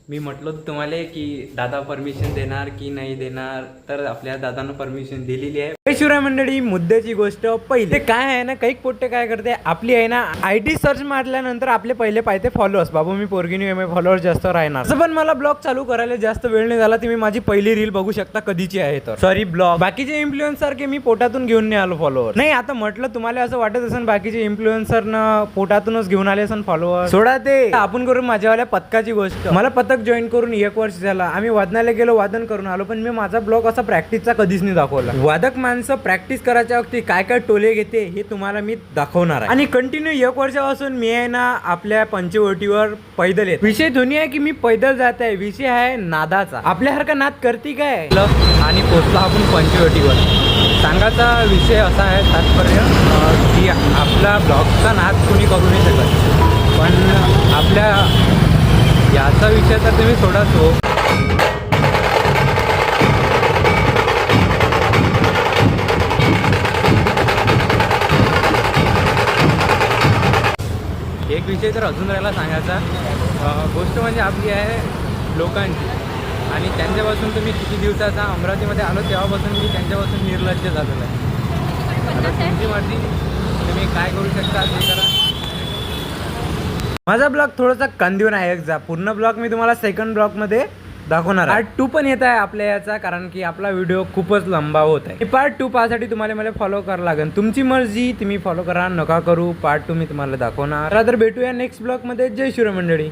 मी म्हटलं तुम्हाला की दादा परमिशन देणार की नाही देणार, तर आपल्या दादानं परमिशन दिलेली आहे. शिवराय मंडळी, मुद्द्याची गोष्ट पहिले काय आहे ना, काही पोट्टे काय करते आपली आहे ना, आयडी सर्च मारल्यानंतर आपले पहिले पाहिजे फॉलोअर्स. बाबू मी पोरगिनी फॉलोअर्स जास्त राहणार. असं पण मला ब्लॉग चालू करायला जास्त वेळ नाही झाला. तुम्ही माझी पहिली रील बघू शकता कधीची आहे तर. Sorry blog. बाकीचे इन्फ्लुएन्सर सारखे मी पोटातून घेऊन नाही आलो फॉलोअर. नाही आता म्हटलं तुम्हाला असं वाटत असेल बाकीचे इन्फ्लुएन्सर न पोटातूनच घेऊन आले असेल फॉलोअर. सोडा ते. आपण करू माझ्यावाल्या पथकाची गोष्ट. मला पथक जॉईन करून 1 वर्ष झाला. आम्ही वादनाला गेलो, वादन करून आलो, पण मी माझा ब्लॉग असा प्रॅक्टिसचा कधीच नाही दाखवला. वादक माणसं प्रॅक्टिस करायच्या वक्ती काय काय टोले घेते हे तुम्हाला मी दाखवणार आहे. आणि कंटिन्यू 1 वर्षापासून मी आहे ना आपल्या पंचवटीवर पैदल येत. विषय दोन्ही आहे की मी पैदल जात आहे, विषय आहे नादाचा. आपल्यासारखा नाद करती काय आणि पोचला आपण पंचवटीवर. सांगायचा विषय असा आहे तात्पर्य की आपला ब्लॉगचा नाद कोणी करू नाही शकत, पण आपल्या याचा विषय तर तुम्ही सोडाच हो. एक विषय तर अजून राहिला सांगायचा. गोष्ट म्हणजे आपली आहे लोकांची, आणि त्यांच्यापासून तुम्ही किती दिवसाचा अमरावतीमध्ये आलो तेव्हापासून मी त्यांच्यापासून निर्लज्ज झालेलो आहे. आता तुमची मर्जी, तुम्ही काय करू शकता ते करा. माझा ब्लॉग थोडासा कंदिवून आहे जा. पूर्ण ब्लॉग मी तुम्हाला सेकंड ब्लॉगमध्ये दाखवणार. पार्ट 2 पण येत आहे आपल्या याचा, कारण की आपला व्हिडिओ खूपच लंबा होत आहे. पार्ट 2 पाहण्यासाठी तुम्हाला मला फॉलो करावं लागेल. तुमची मर्जी, तुम्ही फॉलो करा नका करू. पार्ट 2 मी तुम्हाला दाखवणार. तर भेटूया नेक्स्ट ब्लॉगमध्ये. जय शिवराय मंडळी.